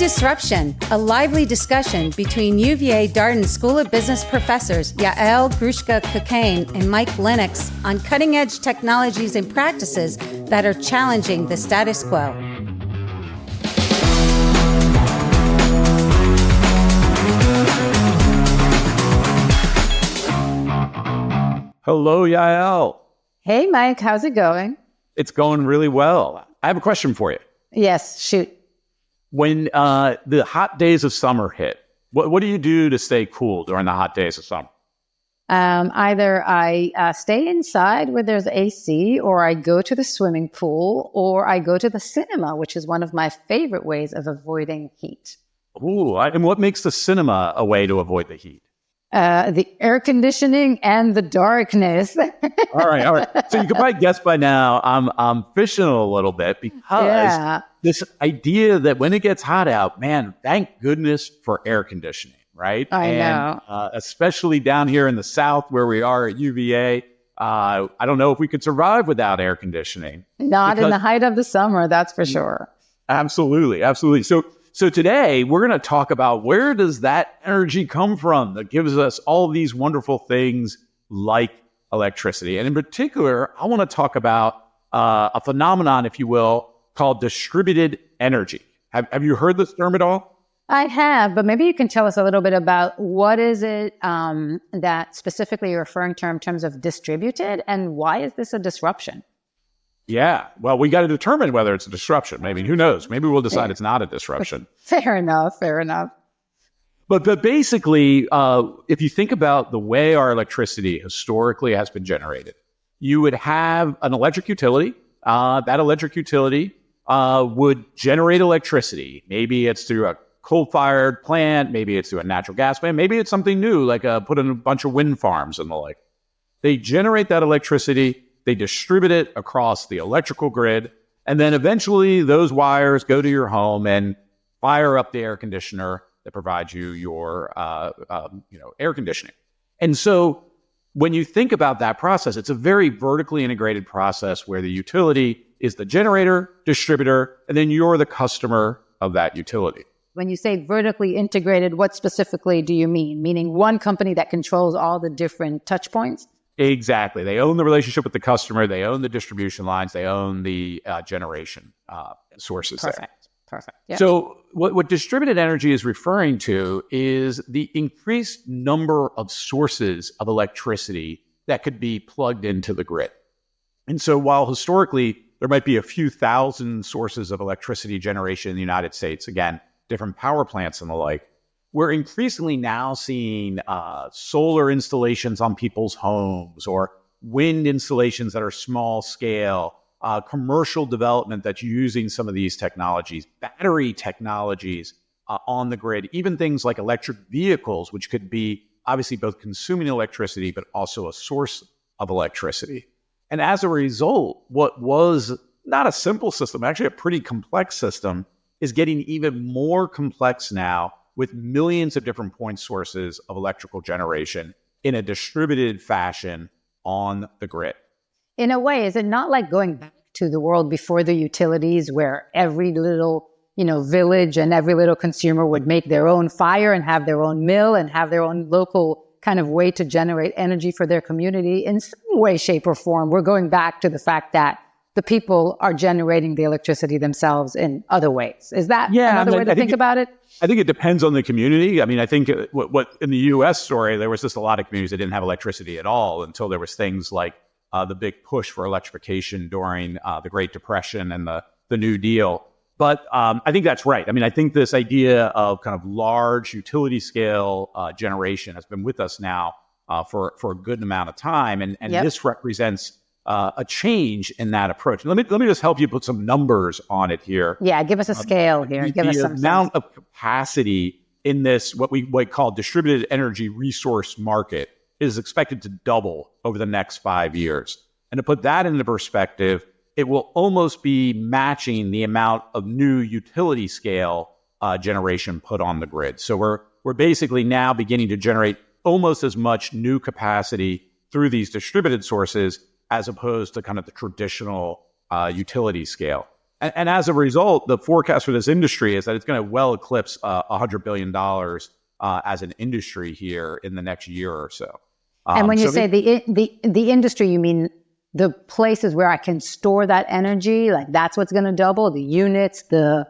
Disruption, a lively discussion between UVA Darden School of Business professors Yael Grushka-Cocaine and Mike Lennox on cutting-edge technologies and practices that are challenging the status quo. Hello, Yael. Hey, Mike. How's it going? It's going really well. I have a question for you. Yes, shoot. When the hot days of summer hit, what do you do to stay cool during the hot days of summer? Either I stay inside where there's AC, or I go to the swimming pool, or I go to the cinema, which is one of my favorite ways of avoiding heat. Ooh, and what makes the cinema a way to avoid the heat? The air conditioning and the darkness. All right. So you can probably guess by now I'm fishing a little bit because this idea that when it gets hot out, man, thank goodness for air conditioning, right? I know. Especially down here in the South where we are at UVA, I don't know if we could survive without air conditioning. Not in the height of the summer, that's for sure. Absolutely. So today we're going to talk about where does that energy come from that gives us all these wonderful things like electricity. And in particular, I want to talk about a phenomenon, if you will, called distributed energy. Have you heard this term at all? I have, but maybe you can tell us a little bit about what is it that specifically you're referring to in terms of distributed, and why is this a disruption? Yeah, well, we got to determine whether it's a disruption. Maybe, who knows? Maybe we'll decide it's not a disruption. Fair enough. But basically, if you think about the way our electricity historically has been generated, you would have an electric utility. That electric utility would generate electricity. Maybe it's through a coal-fired plant. Maybe it's through a natural gas plant. Maybe it's something new, like put in a bunch of wind farms and the like. They generate that electricity. They distribute it across the electrical grid, and then eventually those wires go to your home and fire up the air conditioner that provides you your air conditioning. And so when you think about that process, it's a very vertically integrated process where the utility is the generator, distributor, and then you're the customer of that utility. When you say vertically integrated, what specifically do you mean? Meaning one company that controls all the different touch points? Exactly. They own the relationship with the customer. They own the distribution lines. They own the generation sources. Perfect. Yep. So what distributed energy is referring to is the increased number of sources of electricity that could be plugged into the grid. And so while historically there might be a few thousand sources of electricity generation in the United States, again, different power plants and the like, we're increasingly now seeing solar installations on people's homes, or wind installations that are small scale, commercial development that's using some of these technologies, battery technologies on the grid, even things like electric vehicles, which could be obviously both consuming electricity, but also a source of electricity. And as a result, what was not a simple system, actually a pretty complex system, is getting even more complex now, with millions of different point sources of electrical generation in a distributed fashion on the grid. In a way, is it not like going back to the world before the utilities, where every little, village and every little consumer would make their own fire and have their own mill and have their own local kind of way to generate energy for their community? In some way, shape, or form, we're going back to the fact that the people are generating the electricity themselves in other ways. Is that another way to think about it? I think it depends on the community. I mean, I think what in the U.S. story, there was just a lot of communities that didn't have electricity at all until there was things like the big push for electrification during the Great Depression and the New Deal. But I think that's right. I mean, I think this idea of kind of large utility scale generation has been with us now for a good amount of time. And this represents a change in that approach. Let me just help you put some numbers on it here. Yeah, give us a scale here. Give us some amount of capacity in this, what we call distributed energy resource market, is expected to double over the next 5 years. And to put that into perspective, it will almost be matching the amount of new utility scale generation put on the grid. So we're basically now beginning to generate almost as much new capacity through these distributed sources as opposed to kind of the traditional utility scale. And as a result, the forecast for this industry is that it's going to well eclipse $100 billion as an industry here in the next year or so. And when you say the industry, you mean the places where I can store that energy, like that's what's going to double, the units, the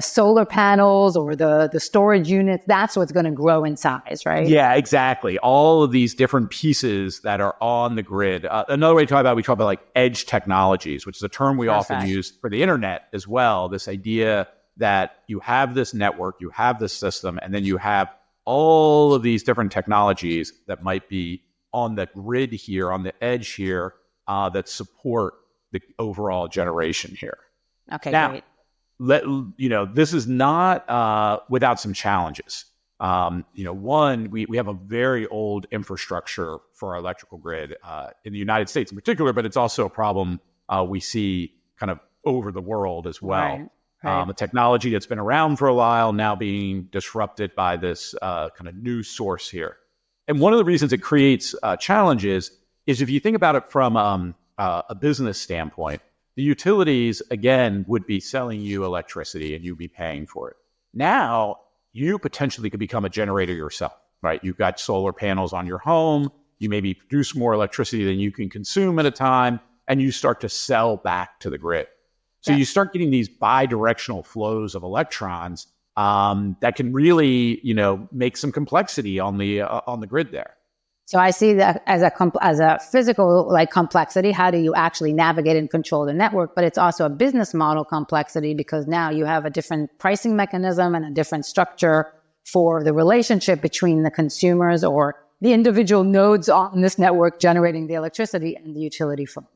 solar panels or the storage units, that's what's going to grow in size, right? Yeah, exactly. All of these different pieces that are on the grid. Another way to talk about it, we talk about like edge technologies, which is a term we often use for the internet as well. This idea that you have this network, you have this system, and then you have all of these different technologies that might be on the grid here, on the edge here, that support the overall generation here. Okay, now, great. This is not without some challenges. One, we have a very old infrastructure for our electrical grid in the United States in particular, but it's also a problem we see kind of over the world as well. Right. A technology that's been around for a while now being disrupted by this kind of new source here. And one of the reasons it creates challenges is if you think about it from a business standpoint, the utilities, again, would be selling you electricity and you'd be paying for it. Now, you potentially could become a generator yourself, right? You've got solar panels on your home. You maybe produce more electricity than you can consume at a time, and you start to sell back to the grid. So you start getting these bi-directional flows of electrons that can really, make some complexity on the grid there. So I see that as a physical complexity. How do you actually navigate and control the network? But it's also a business model complexity because now you have a different pricing mechanism and a different structure for the relationship between the consumers or the individual nodes on this network generating the electricity and the utility firm.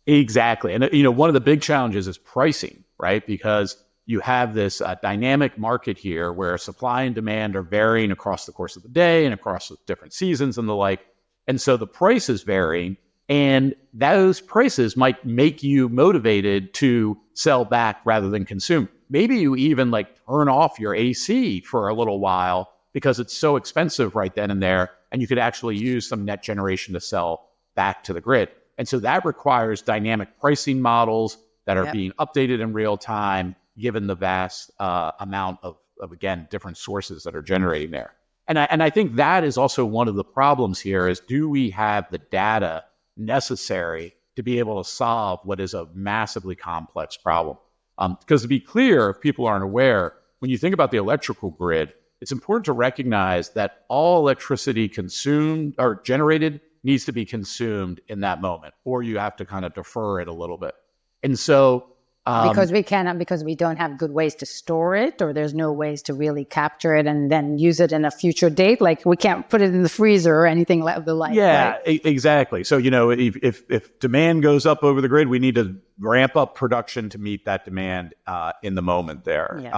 Exactly. And, one of the big challenges is pricing, right? Because you have this dynamic market here where supply and demand are varying across the course of the day and across the different seasons and the like. And so the price is varying, and those prices might make you motivated to sell back rather than consume. Maybe you even turn off your AC for a little while because it's so expensive right then and there, and you could actually use some net generation to sell back to the grid. And so that requires dynamic pricing models that are being updated in real time, given the vast amount of, again, different sources that are generating there. And I think that is also one of the problems here is, do we have the data necessary to be able to solve what is a massively complex problem? Because to be clear, if people aren't aware, when you think about the electrical grid, it's important to recognize that all electricity consumed or generated needs to be consumed in that moment, or you have to kind of defer it a little bit. And so because we don't have good ways to store it, or there's no ways to really capture it and then use it in a future date. Like we can't put it in the freezer or anything like the like. Yeah, right? Exactly. So, if demand goes up over the grid, we need to ramp up production to meet that demand in the moment there.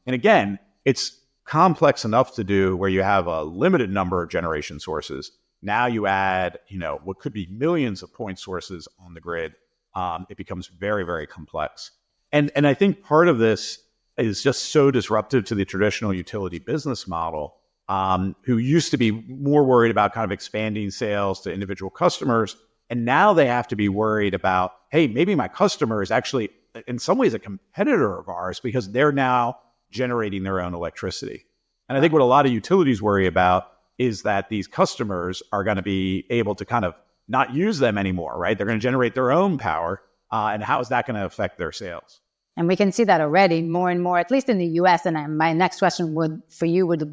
And again, it's complex enough to do where you have a limited number of generation sources. Now you add, what could be millions of point sources on the grid. It becomes very, very complex. And I think part of this is just so disruptive to the traditional utility business model, who used to be more worried about kind of expanding sales to individual customers. And now they have to be worried about, hey, maybe my customer is actually in some ways a competitor of ours because they're now generating their own electricity. And I think what a lot of utilities worry about is that these customers are going to be able to kind of not use them anymore, right? They're going to generate their own power. And how is that going to affect their sales? And we can see that already more and more, at least in the U.S. And my next question would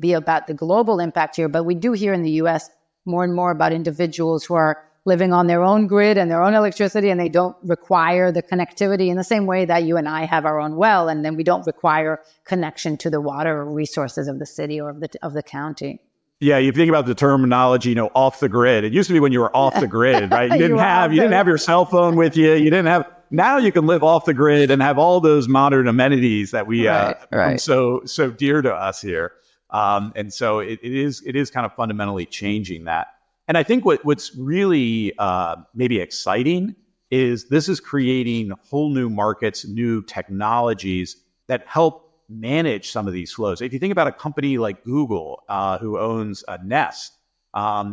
be about the global impact here. But we do hear in the U.S. more and more about individuals who are living on their own grid and their own electricity, and they don't require the connectivity in the same way that you and I have our own well, and then we don't require connection to the water resources of the city or of the county. Yeah, you think about the terminology, off the grid. It used to be when you were off the grid, right? You didn't have your cell phone with you. You didn't have. Now you can live off the grid and have all those modern amenities that we come so dear to us here. And so it is kind of fundamentally changing that. And I think what's really maybe exciting is this is creating whole new markets, new technologies that help manage some of these flows. If you think about a company like Google, who owns Nest,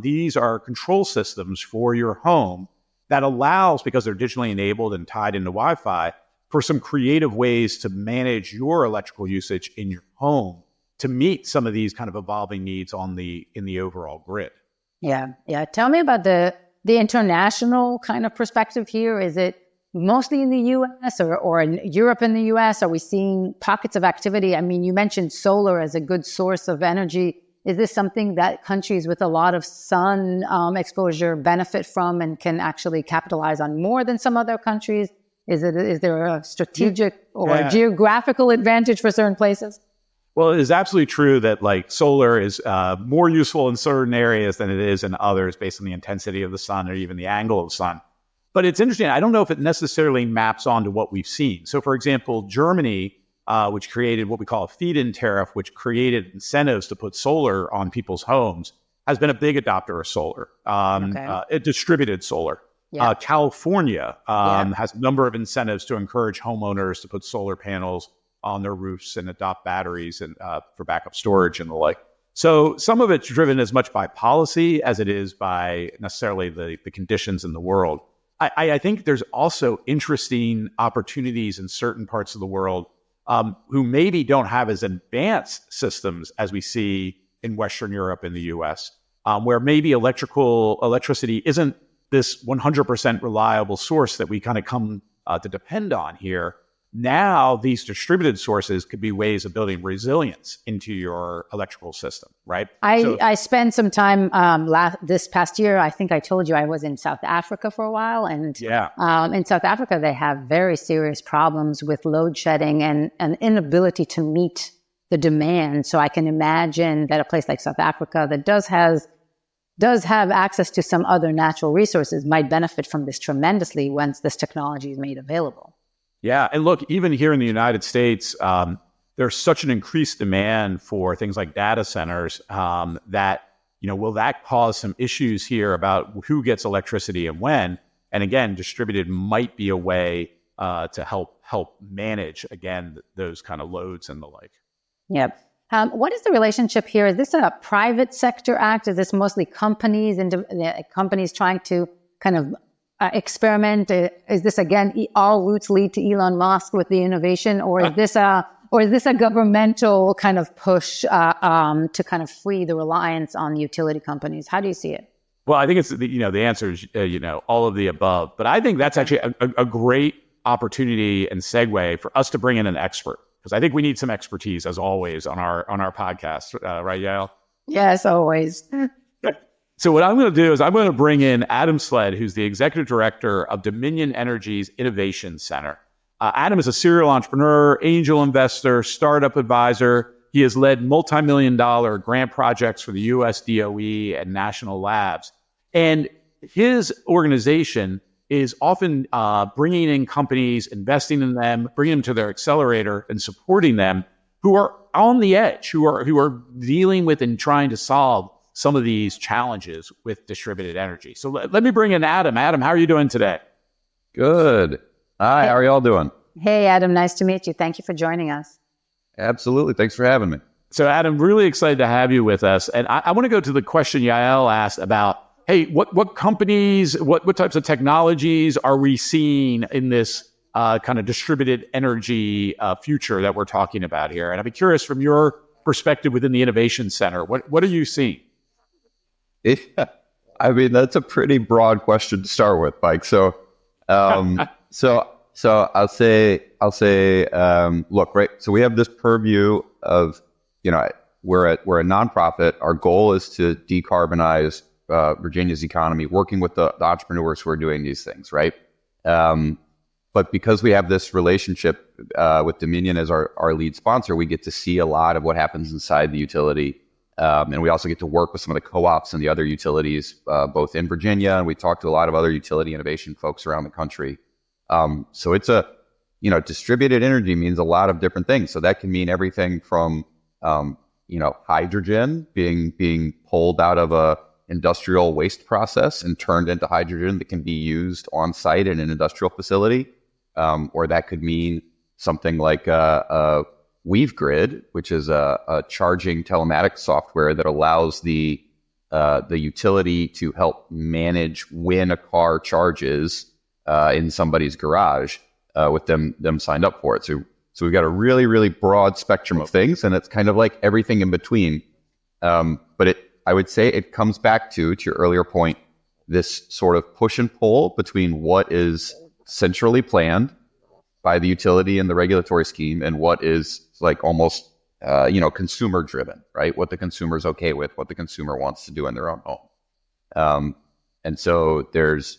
these are control systems for your home that allows, because they're digitally enabled and tied into Wi-Fi, for some creative ways to manage your electrical usage in your home to meet some of these kind of evolving needs in the overall grid. Yeah. Tell me about the international kind of perspective here. Is it mostly in the U.S. or in Europe and the U.S.? Are we seeing pockets of activity? I mean, you mentioned solar as a good source of energy. Is this something that countries with a lot of sun exposure benefit from and can actually capitalize on more than some other countries? Is there a strategic or geographical advantage for certain places? Well, it is absolutely true that like solar is more useful in certain areas than it is in others based on the intensity of the sun or even the angle of the sun. But it's interesting. I don't know if it necessarily maps onto what we've seen. So, for example, Germany, which created what we call a feed-in tariff, which created incentives to put solar on people's homes, has been a big adopter of solar, distributed solar. Yeah. California has a number of incentives to encourage homeowners to put solar panels on their roofs and adopt batteries and for backup storage and the like. So some of it's driven as much by policy as it is by necessarily the conditions in the world. I think there's also interesting opportunities in certain parts of the world who maybe don't have as advanced systems as we see in Western Europe and the US, where maybe electricity isn't this 100% reliable source that we kind of come to depend on here. Now, these distributed sources could be ways of building resilience into your electrical system, right? I spent some time this past year. I think I told you I was in South Africa for a while. And in South Africa, they have very serious problems with load shedding and an inability to meet the demand. So I can imagine that a place like South Africa that does have access to some other natural resources might benefit from this tremendously once this technology is made available. Yeah. And look, even here in the United States, there's such an increased demand for things like data centers that, will that cause some issues here about who gets electricity and when? And again, distributed might be a way to help manage, again, those kind of loads and the like. Yep. What is the relationship here? Is this a private sector act? Is this mostly companies and companies trying to kind of experiment? Is this again all routes lead to Elon Musk with the innovation, or is this a governmental kind of push to kind of free the reliance on utility companies? How do you see it? Well, I think it's the answer is all of the above, but I think that's actually a great opportunity and segue for us to bring in an expert, because I think we need some expertise as always on our podcast, right, Yael? Yes, always. So what I'm going to do is I'm going to bring in Adam Sledd, who's the executive director of Dominion Energy's Innovation Center. Adam is a serial entrepreneur, angel investor, startup advisor. He has led multi-million-dollar grant projects for the U.S. DOE and national labs. And his organization is often bringing in companies, investing in them, bringing them to their accelerator and supporting them who are on the edge, who are dealing with and trying to solve some of these challenges with distributed energy. So let me bring in Adam. Adam, how are you doing today? Good. Hi, how are y'all doing? Hey, Adam, nice to meet you. Thank you for joining us. Absolutely. Thanks for having me. So Adam, really excited to have you with us. And I want to go to the question Yael asked about, hey, what companies, what types of technologies are we seeing in this kind of distributed energy future that we're talking about here? And I'd be curious from your perspective within the Innovation Center, what are you seeing? Yeah, I mean, that's a pretty broad question to start with, Mike. So, so I'll say, look, right. So we have this purview of, we're a nonprofit. Our goal is to decarbonize Virginia's economy, working with the entrepreneurs who are doing these things, right? But because we have this relationship with Dominion as our lead sponsor, we get to see a lot of what happens inside the utility. And we also get to work with some of the co-ops and the other utilities, both in Virginia, and we talk to a lot of other utility innovation folks around the country. So it's distributed energy means a lot of different things. So that can mean everything from, hydrogen being pulled out of a industrial waste process and turned into hydrogen that can be used on site in an industrial facility. Or that could mean something like Weave Grid, which is a charging telematics software that allows the utility to help manage when a car charges in somebody's garage. with them signed up for it. So we've got a really, really broad spectrum of things, and it's kind of like everything in between. But I would say it comes back to your earlier point, this sort of push and pull between what is centrally planned by the utility and the regulatory scheme and what is like almost, consumer driven, right? What the consumer is okay with, what the consumer wants to do in their own home. And so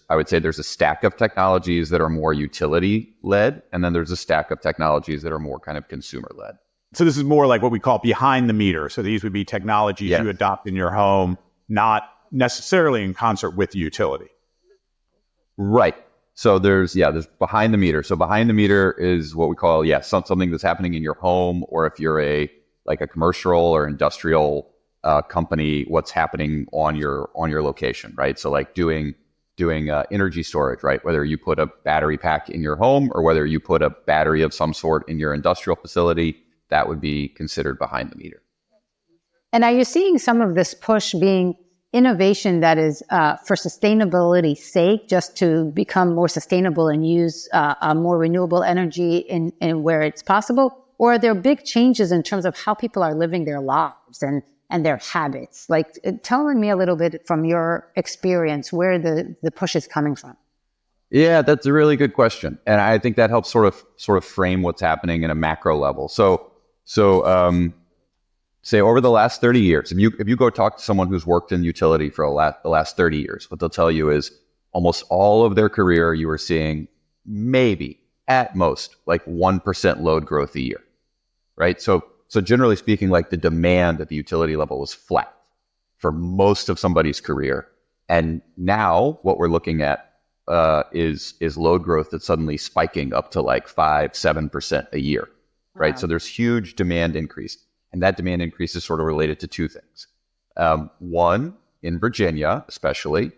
I would say there's a stack of technologies that are more utility led, and then there's a stack of technologies that are more kind of consumer led. So this is more like what we call behind the meter. So these would be technologies you adopt in your home, not necessarily in concert with the utility. Right. So there's behind the meter. So behind the meter is what we call, something that's happening in your home, or if you're a commercial or industrial company, what's happening on your location, right? So like doing energy storage, right? Whether you put a battery pack in your home or whether you put a battery of some sort in your industrial facility, that would be considered behind the meter. And are you seeing some of this push being innovation that is for sustainability's sake, just to become more sustainable and use more renewable energy in where it's possible? Or are there big changes in terms of how people are living their lives and their habits? Like, telling me a little bit from your experience where the push is coming from. Yeah, that's a really good question. And I think that helps sort of frame what's happening in a macro level. So say over the last 30 years, if you go talk to someone who's worked in utility for the last 30 years, what they'll tell you is almost all of their career, you were seeing maybe at most like 1% load growth a year, right? So generally speaking, like the demand at the utility level was flat for most of somebody's career. And now what we're looking at is load growth that's suddenly spiking up to like 5-7% a year, right? Wow. So there's huge demand increase. And that demand increase is sort of related to two things. One, in Virginia especially,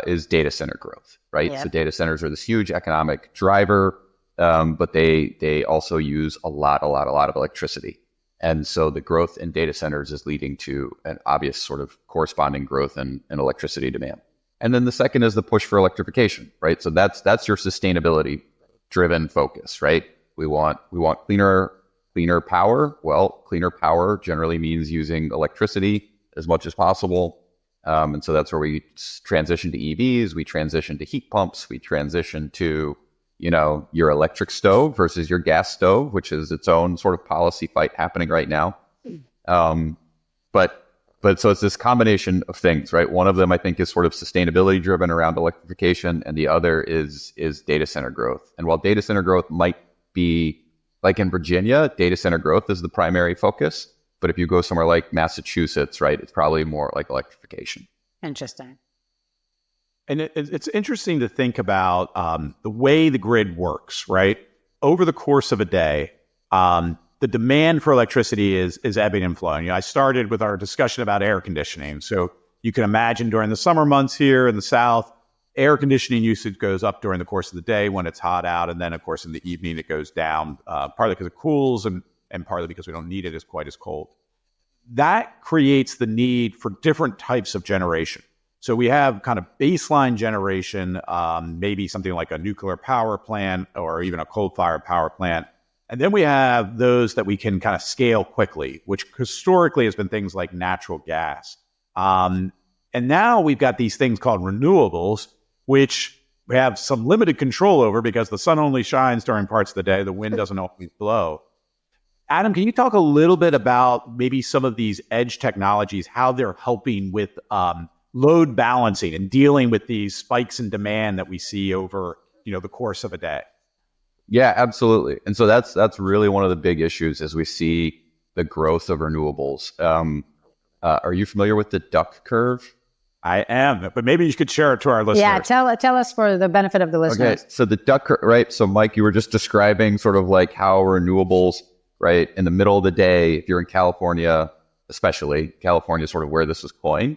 is data center growth, right? Yep. So data centers are this huge economic driver, but they also use a lot of electricity. And so the growth in data centers is leading to an obvious sort of corresponding growth in electricity demand. And then the second is the push for electrification, right? So that's your sustainability driven focus, right? We want cleaner power. Well, cleaner power generally means using electricity as much as possible. And so that's where we transition to EVs, we transition to heat pumps, we transition to, your electric stove versus your gas stove, which is its own sort of policy fight happening right now. But so it's this combination of things, right? One of them I think is sort of sustainability driven around electrification, and the other is data center growth. And while data center growth might be, like in Virginia, data center growth is the primary focus. But if you go somewhere like Massachusetts, right, it's probably more like electrification. Interesting. And it's interesting to think about the way the grid works, right? Over the course of a day, the demand for electricity is ebbing and flowing. I started with our discussion about air conditioning. So you can imagine during the summer months here in the South, air conditioning usage goes up during the course of the day when it's hot out. And then, of course, in the evening, it goes down, partly because it cools and partly because we don't need it as quite as cold. That creates the need for different types of generation. So we have kind of baseline generation, maybe something like a nuclear power plant or even a coal-fired power plant. And then we have those that we can kind of scale quickly, which historically has been things like natural gas. And now we've got these things called renewables, which we have some limited control over because the sun only shines during parts of the day. The wind doesn't always blow. Adam, can you talk a little bit about maybe some of these edge technologies, how they're helping with load balancing and dealing with these spikes in demand that we see over, the course of a day? Yeah, absolutely. And so that's really one of the big issues as we see the growth of renewables. Are you familiar with the duck curve? I am, but maybe you could share it to our listeners. Yeah, tell us for the benefit of the listeners. Okay, so the duck curve, right? So Mike, you were just describing sort of like how renewables, right, in the middle of the day, if you're in California, especially, California is sort of where this was coined.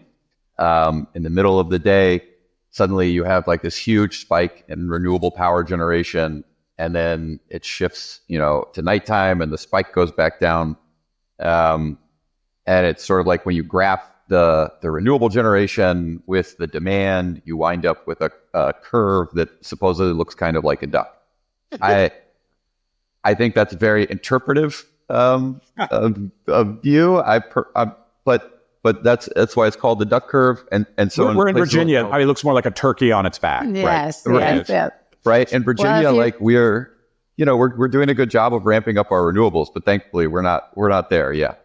In the middle of the day, suddenly you have like this huge spike in renewable power generation, and then it shifts, to nighttime and the spike goes back down. And it's sort of like when you graph the renewable generation with the demand, you wind up with a curve that supposedly looks kind of like a duck. I think that's very interpretive of view. But that's why it's called the duck curve. And so we're in Virginia. It looks more like a turkey on its back. Yes, right? yes. Right. In Virginia, we're doing a good job of ramping up our renewables, but thankfully we're not there yet.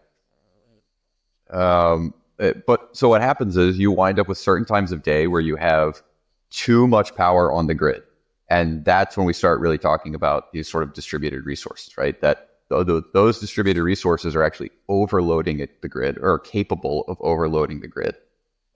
But so what happens is you wind up with certain times of day where you have too much power on the grid. And that's when we start really talking about these sort of distributed resources, right? That those distributed resources are actually overloading the grid or are capable of overloading the grid.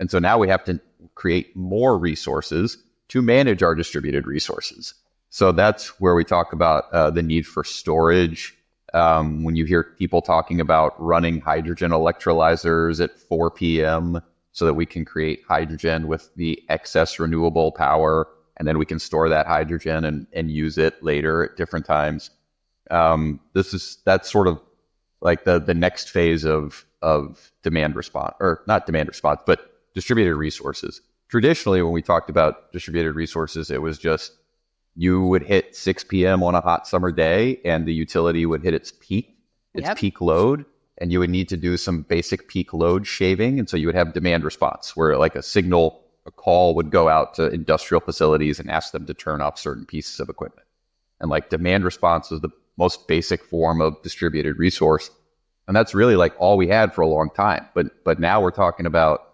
And so now we have to create more resources to manage our distributed resources. So that's where we talk about the need for storage. When you hear people talking about running hydrogen electrolyzers at 4 p.m. so that we can create hydrogen with the excess renewable power, and then we can store that hydrogen and use it later at different times. That's sort of like the next phase of demand response, or not demand response, but distributed resources. Traditionally, when we talked about distributed resources, it was just you would hit 6 p.m. on a hot summer day and the utility would hit its peak load, and you would need to do some basic peak load shaving. And so you would have demand response where like a call would go out to industrial facilities and ask them to turn off certain pieces of equipment. And like demand response is the most basic form of distributed resource. And that's really like all we had for a long time. But now we're talking about,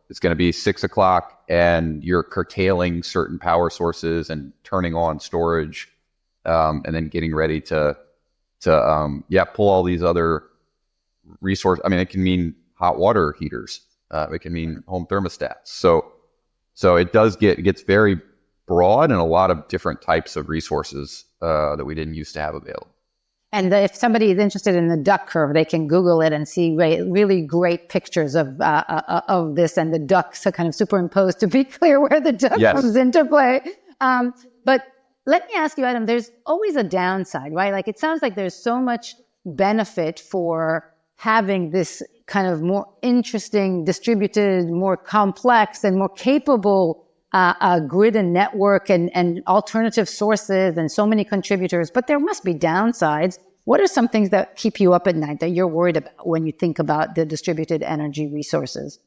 it's going to be 6 o'clock and you're curtailing certain power sources and turning on storage, and then getting ready to pull all these other resources. I mean, it can mean hot water heaters. It can mean home thermostats. So it gets very broad and a lot of different types of resources that we didn't used to have available. And if somebody is interested in the duck curve, they can Google it and see really great pictures of this, and the ducks are kind of superimposed to be clear where the duck comes into play. But let me ask you, Adam, there's always a downside, right? Like it sounds like there's so much benefit for having this kind of more interesting, distributed, more complex and more capable grid and network and alternative sources and so many contributors, but there must be downsides. What are some things that keep you up at night that you're worried about when you think about the distributed energy resources?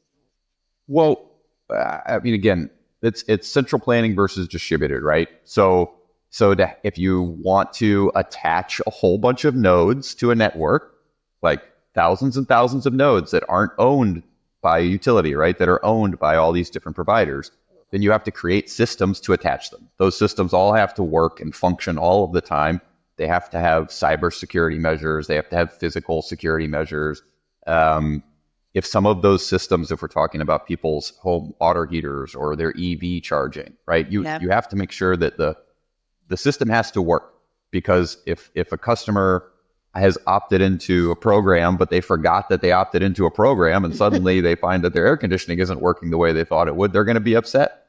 Well, I mean, again, it's central planning versus distributed, right? So if you want to attach a whole bunch of nodes to a network, like thousands and thousands of nodes that aren't owned by a utility, right? That are owned by all these different providers, then you have to create systems to attach them. Those systems all have to work and function all of the time. They have to have cybersecurity measures. They have to have physical security measures. If some of those systems, if we're talking about people's home water heaters or their EV charging, right? You have to make sure that the system has to work, because if a customer has opted into a program, but they forgot that they opted into a program and suddenly they find that their air conditioning isn't working the way they thought it would, they're going to be upset.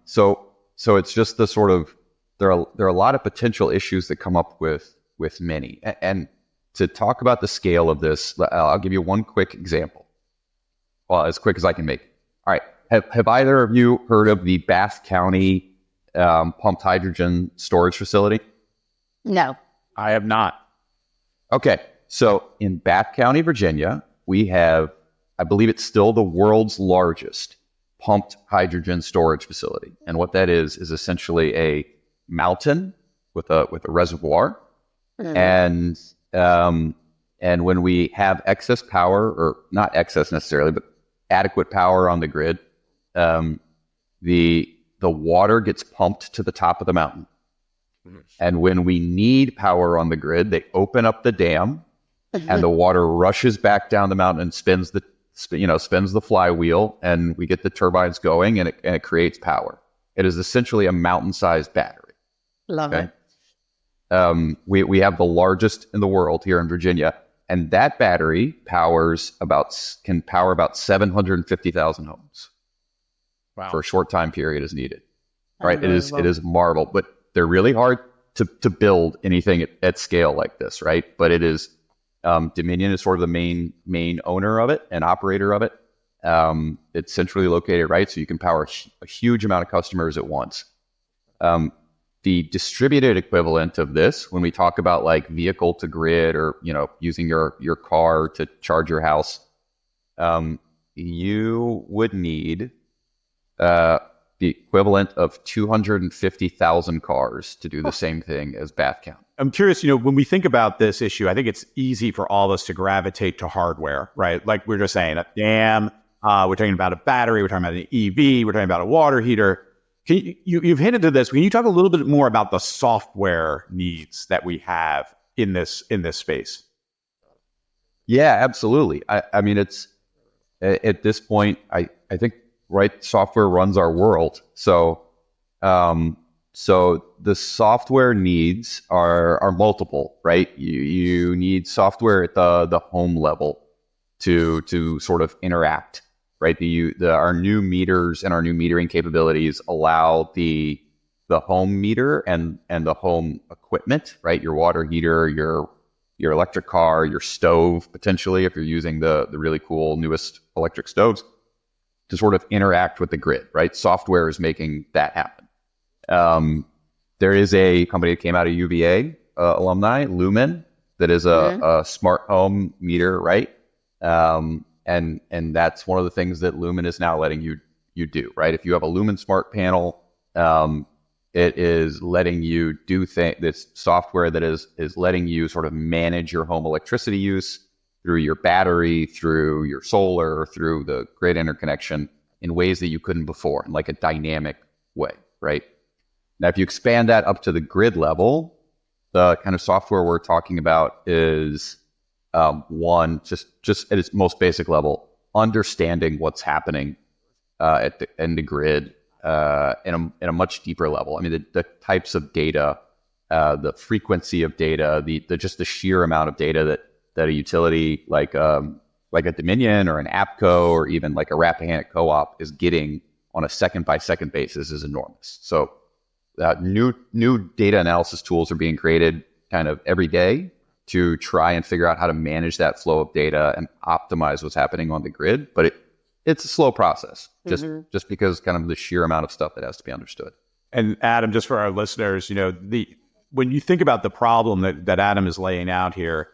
So it's just the sort of, there are a lot of potential issues that come up with many. And to talk about the scale of this, I'll give you one quick example. Well, as quick as I can make. All right. Have either of you heard of the Bath County pumped hydrogen storage facility? No. I have not. Okay. So in Bath County, Virginia, we have, I believe it's still the world's largest pumped hydrogen storage facility. And what that is essentially a mountain with a reservoir. And when we have excess power, or not excess necessarily, but adequate power on the grid, the water gets pumped to the top of the mountain. And when we need power on the grid, they open up the dam and the water rushes back down the mountain and spins the flywheel, and we get the turbines going, and it creates power. It is essentially a mountain-sized battery. Love it. We have the largest in the world here in Virginia, and that battery can power about 750,000 homes. Wow. For a short time period as needed. Right? It is marvel, but they're really hard to build anything at scale like this, right? But it is, Dominion is sort of the main owner of it and operator of it. It's centrally located, right? So you can power a huge amount of customers at once. the distributed equivalent of this, when we talk about like vehicle to grid or, using your car to charge your house, you would need the equivalent of 250,000 cars to do the same thing as bath count. I'm curious, when we think about this issue, I think it's easy for all of us to gravitate to hardware, right? Like we're just saying a dam, we're talking about a battery, we're talking about an EV, we're talking about a water heater. You've hinted to this. Can you talk a little bit more about the software needs that we have in this space? Yeah, absolutely. I mean, it's at this point, I think, right, software runs our world. So the software needs are multiple, right? You need software at the home level to sort of interact, right? Our new meters and our new metering capabilities allow the home meter and the home equipment, right? Your water heater, your electric car, your stove, potentially, if you're using the really cool newest electric stoves, to sort of interact with the grid, right? Software is making that happen. There is a company that came out of UVA, alumni, Lumen, that is a smart home meter, right? And that's one of the things that Lumen is now letting you do, right? If you have a Lumen smart panel, it is letting you do this software that is letting you sort of manage your home electricity use through your battery, through your solar, through the grid interconnection in ways that you couldn't before, in like a dynamic way, right? Now, if you expand that up to the grid level, the kind of software we're talking about is one, just at its most basic level, understanding what's happening in the grid in a much deeper level. I mean, the types of data, the frequency of data, just the sheer amount of data that a utility like a Dominion or an APCO or even like a Rappahannock Co-op is getting on a second by second basis is enormous. So new data analysis tools are being created kind of every day to try and figure out how to manage that flow of data and optimize what's happening on the grid. But it's a slow process, just because kind of the sheer amount of stuff that has to be understood. And Adam, just for our listeners, when you think about the problem that Adam is laying out here,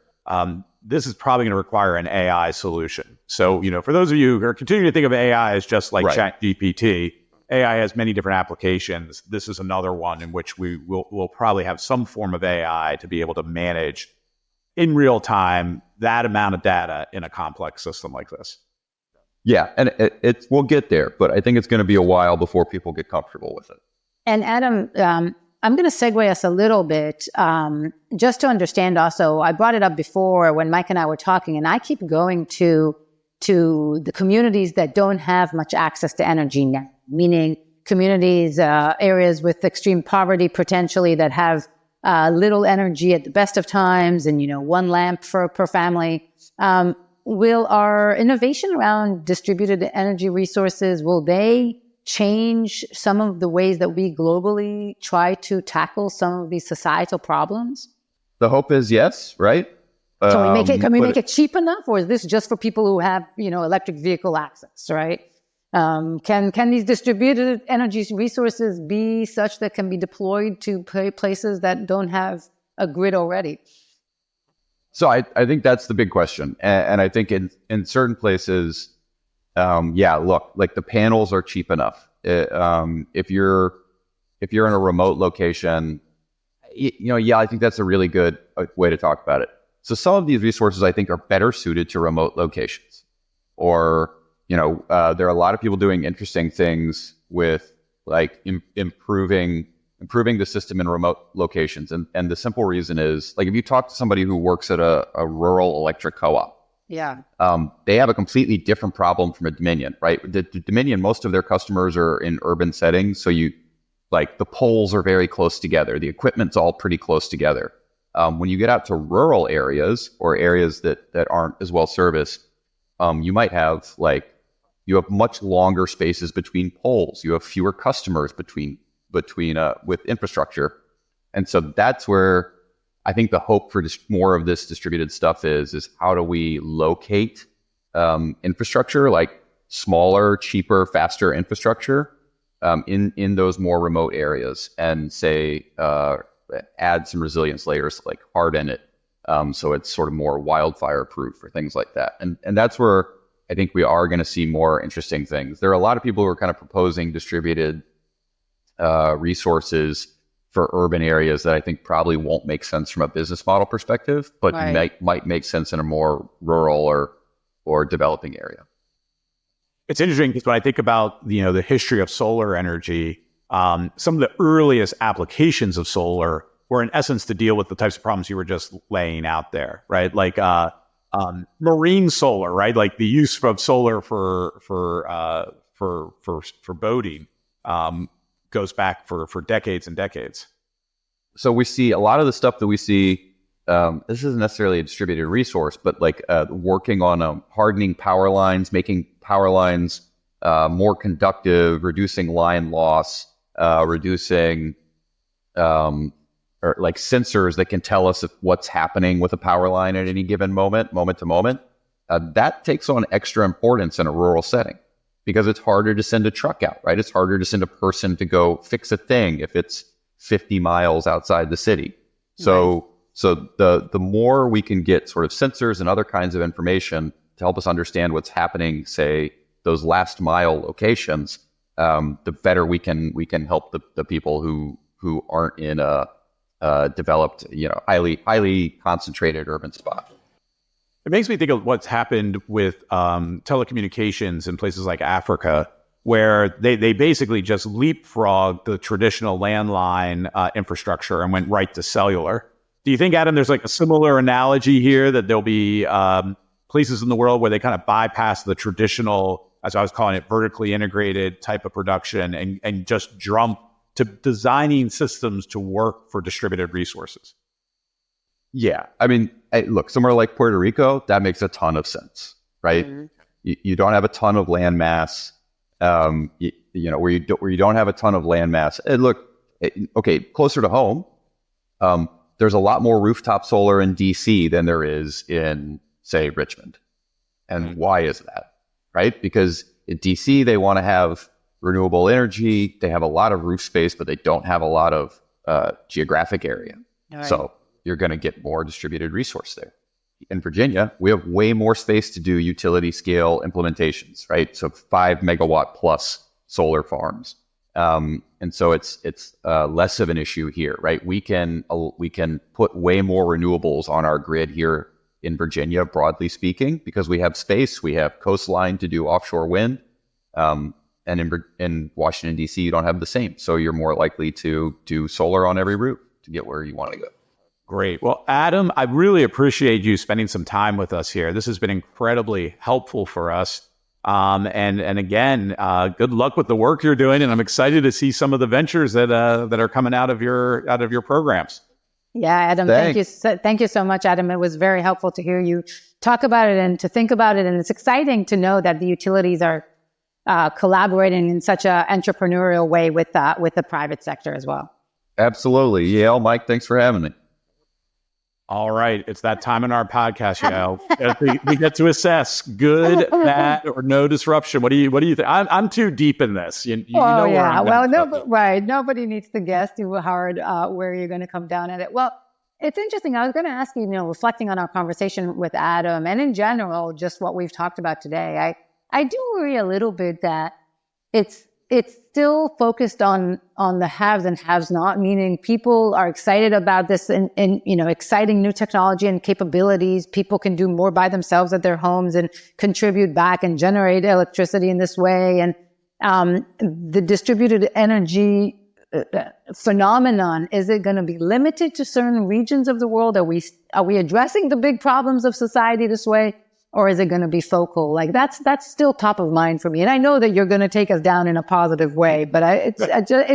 this is probably going to require an AI solution. So, for those of you who are continuing to think of AI as just like ChatGPT, AI has many different applications. This is another one in which we'll probably have some form of AI to be able to manage in real time that amount of data in a complex system like this. Yeah, and we'll get there, but I think it's going to be a while before people get comfortable with it. And Adam, I'm going to segue us a little bit, just to understand also, I brought it up before when Mike and I were talking, and I keep going to the communities that don't have much access to energy now, meaning communities, areas with extreme poverty potentially that have little energy at the best of times and, one lamp per family. Will our innovation around distributed energy resources, will they change some of the ways that we globally try to tackle some of these societal problems? The hope is yes, right? Can we make it cheap enough, or is this just for people who have, electric vehicle access, right? Can these distributed energy resources be such that can be deployed to places that don't have a grid already? So I think that's the big question. And I think in certain places, look, like the panels are cheap enough. If you're in a remote location, I think that's a really good way to talk about it. So some of these resources I think are better suited to remote locations, or, there are a lot of people doing interesting things with like improving the system in remote locations. And the simple reason is, like, if you talk to somebody who works at a rural electric co-op, they have a completely different problem from a Dominion, right? The Dominion, most of their customers are in urban settings. So the poles are very close together. The equipment's all pretty close together. When you get out to rural areas or areas that aren't as well serviced, you might have you have much longer spaces between poles. You have fewer customers with infrastructure. And so that's where I think the hope for more of this distributed stuff is how do we locate infrastructure, like smaller, cheaper, faster infrastructure in those more remote areas, and say add some resilience layers, like harden it, so it's sort of more wildfire proof or things like that. And that's where I think we are going to see more interesting things. There are a lot of people who are kind of proposing distributed resources for urban areas that I think probably won't make sense from a business model perspective, but might make sense in a more rural or developing area. It's interesting because when I think about the history of solar energy, some of the earliest applications of solar were in essence to deal with the types of problems you were just laying out there, right? Like marine solar, right? Like the use of solar for boating goes back for decades and decades. So we see a lot of the stuff that we see. This isn't necessarily a distributed resource, but like working on hardening power lines, making power lines more conductive, reducing line loss, reducing or like sensors that can tell us what's happening with a power line at any given moment to moment. That takes on extra importance in a rural setting because it's harder to send a truck out, right? It's harder to send a person to go fix a thing if it's 50 miles outside the city. So the more we can get sort of sensors and other kinds of information to help us understand what's happening, say those last mile locations, the better we can help the people who aren't in a developed, highly concentrated urban spot. It makes me think of what's happened with telecommunications in places like Africa, where they basically just leapfrogged the traditional landline infrastructure and went right to cellular. Do you think, Adam, there's like a similar analogy here, that there'll be places in the world where they kind of bypass the traditional, as I was calling it, vertically integrated type of production and just jump to designing systems to work for distributed resources? Yeah. I mean, look, somewhere like Puerto Rico, that makes a ton of sense, right? Mm-hmm. You don't have a ton of land mass, where you don't have a ton of land mass. And look, okay, closer to home, there's a lot more rooftop solar in DC than there is in, say, Richmond. And why is that? Right? Because in DC, they want to have renewable energy. They have a lot of roof space, but they don't have a lot of geographic area. Right. So you're going to get more distributed resource there. In Virginia, we have way more space to do utility scale implementations, right? So 5 megawatt plus solar farms. And so it's less of an issue here, right? We can put way more renewables on our grid here in Virginia, broadly speaking, because we have space, we have coastline to do offshore wind. And in Washington, D.C., you don't have the same. So you're more likely to do solar on every roof to get where you want to go. Great. Well, Adam, I really appreciate you spending some time with us here. This has been incredibly helpful for us. And again, good luck with the work you're doing. And I'm excited to see some of the ventures that are coming out of your programs. Yeah, Adam, thank you so much, Adam. It was very helpful to hear you talk about it and to think about it. And it's exciting to know that the utilities are collaborating in such an entrepreneurial way with the private sector as well. Absolutely. Yael, Mike, thanks for having me. All right. It's that time in our podcast, Yael. We get to assess good, bad, or no disruption. What do you think? I'm too deep in this. You know where I'm right. Nobody needs to guess too hard where you're going to come down at it. Well, it's interesting. I was going to ask you, reflecting on our conversation with Adam and in general, just what we've talked about today, I do worry a little bit that it's still focused on the haves and haves not, meaning people are excited about this and exciting new technology and capabilities. People can do more by themselves at their homes and contribute back and generate electricity in this way. And the distributed energy phenomenon, is it going to be limited to certain regions of the world? Are we addressing the big problems of society this way? Or is it going to be focal? Like that's still top of mind for me. And I know that you're going to take us down in a positive way, but it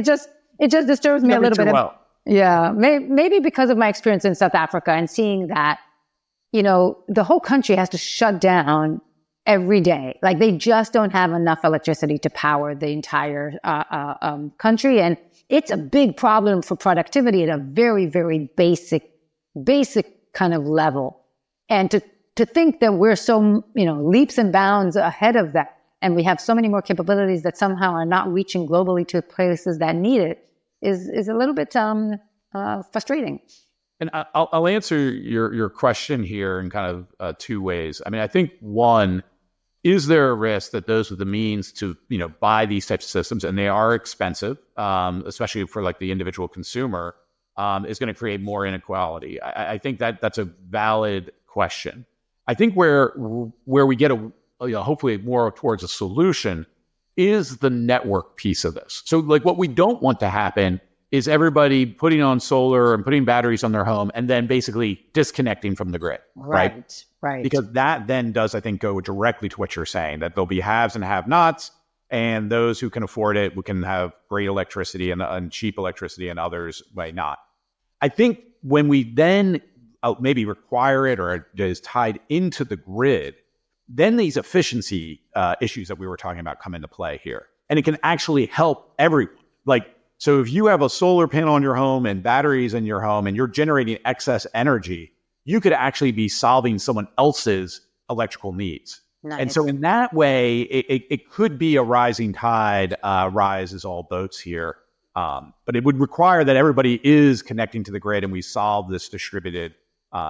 just disturbs me a little bit. Well. Yeah, maybe because of my experience in South Africa and seeing that, the whole country has to shut down every day. Like they just don't have enough electricity to power the entire country, and it's a big problem for productivity at a very, very basic kind of level. And to think that we're so, leaps and bounds ahead of that and we have so many more capabilities that somehow are not reaching globally to places that need it is a little bit frustrating. And I'll answer your question here in kind of two ways. I mean, I think one, is there a risk that those with the means to, buy these types of systems, and they are expensive, especially for like the individual consumer, is going to create more inequality? I think that's a valid question. I think where we get hopefully more towards a solution is the network piece of this. So like what we don't want to happen is everybody putting on solar and putting batteries on their home and then basically disconnecting from the grid. Right. Because that then does, I think, go directly to what you're saying, that there'll be haves and have-nots, and those who can afford it, we can have great electricity and cheap electricity, and others may not. I think when we then maybe require it or it is tied into the grid, then these efficiency issues that we were talking about come into play here. And it can actually help everyone. So if you have a solar panel on your home and batteries in your home and you're generating excess energy, you could actually be solving someone else's electrical needs. Nice. And so in that way, it could be a rising tide, rises all boats here. But it would require that everybody is connecting to the grid and we solve this distributed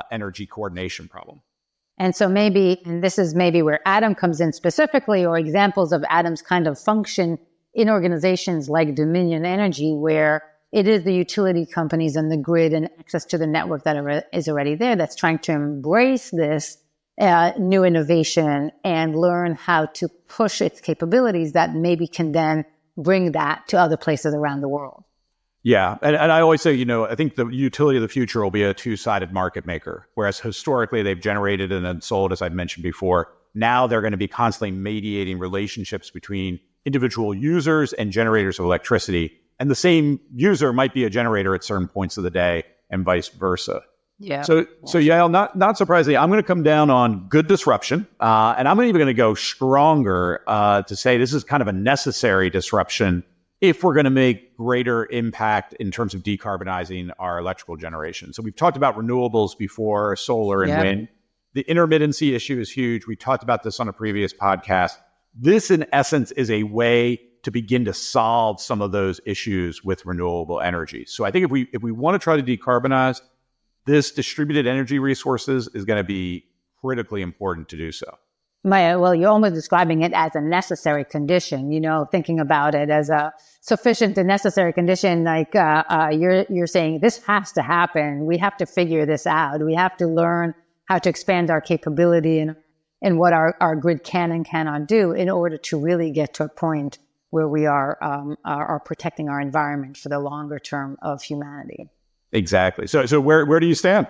energy coordination problem. And so and this is maybe where Adam comes in specifically, or examples of Adam's kind of function in organizations like Dominion Energy, where it is the utility companies and the grid and access to the network that is already there that's trying to embrace this new innovation and learn how to push its capabilities that maybe can then bring that to other places around the world. Yeah. And I always say, I think the utility of the future will be a two-sided market maker, whereas historically they've generated and then sold, as I've mentioned before. Now they're going to be constantly mediating relationships between individual users and generators of electricity. And the same user might be a generator at certain points of the day and vice versa. Yeah. So Yael, not surprisingly, I'm going to come down on good disruption. And I'm even going to go stronger to say this is kind of a necessary disruption if we're going to make greater impact in terms of decarbonizing our electrical generation. So we've talked about renewables before, solar and wind. The intermittency issue is huge. We talked about this on a previous podcast. This, in essence, is a way to begin to solve some of those issues with renewable energy. So I think if we want to try to decarbonize, this distributed energy resources is going to be critically important to do so. Well, you're almost describing it as a necessary condition, thinking about it as a sufficient and necessary condition. Like you're saying, this has to happen. We have to figure this out. We have to learn how to expand our capability and what our grid can and cannot do in order to really get to a point where we are protecting our environment for the longer term of humanity. Exactly. So where do you stand?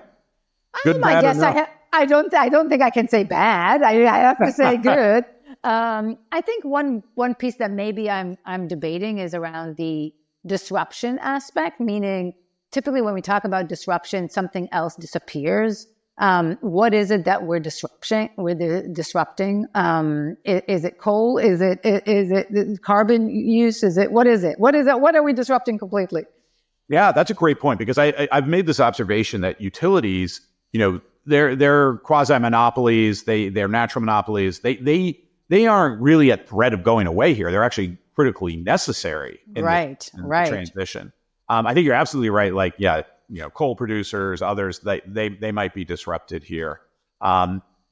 Good, bad, or no? I don't think I can say bad. I have to say good. I think one piece that maybe I'm debating is around the disruption aspect, meaning typically when we talk about disruption, something else disappears. What is it that we're disrupting? Is it coal? Is it carbon use? What is it? What are we disrupting completely? Yeah, that's a great point, because I've made this observation that utilities, they're quasi monopolies, they're natural monopolies. They aren't really at threat of going away here. They're actually critically necessary in the transition. I think you're absolutely right. Like, coal producers, others, they might be disrupted here.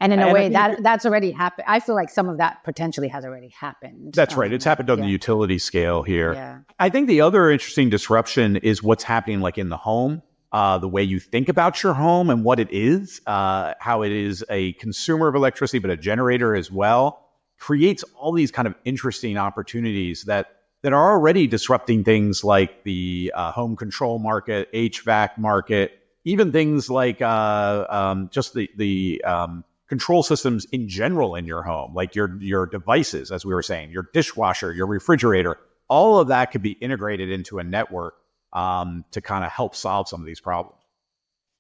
And in a way that's already happened. I feel like some of that potentially has already happened. That's right. It's happened on the utility scale here. Yeah. I think the other interesting disruption is what's happening like in the home, the way you think about your home and what it is, how it is a consumer of electricity, but a generator as well, creates all these kind of interesting opportunities that are already disrupting things like the home control market, HVAC market, even things like just the control systems in general in your home, like your devices, as we were saying, your dishwasher, your refrigerator. All of that could be integrated into a network to kind of help solve some of these problems.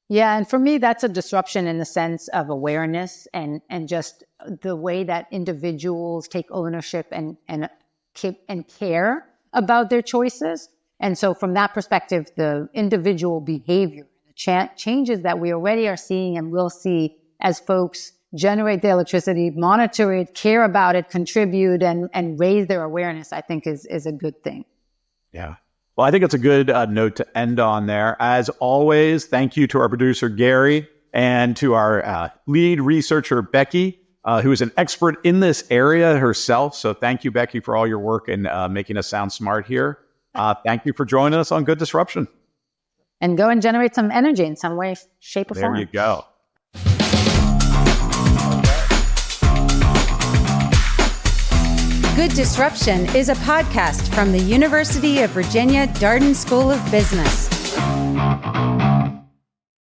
Yeah, and for me, that's a disruption in the sense of awareness and just the way that individuals take ownership and care about their choices. And so from that perspective, the individual behavior, the changes that we already are seeing and will see as folks generate the electricity, monitor it, care about it, contribute, and raise their awareness, I think is a good thing. Yeah. Well, I think it's a good note to end on there. As always, thank you to our producer, Gary, and to our lead researcher, Becky, who is an expert in this area herself. So thank you, Becky, for all your work in making us sound smart here. Thank you for joining us on Good Disruption. And go and generate some energy in some way, shape, or form. There you go. Good Disruption is a podcast from the University of Virginia Darden School of Business.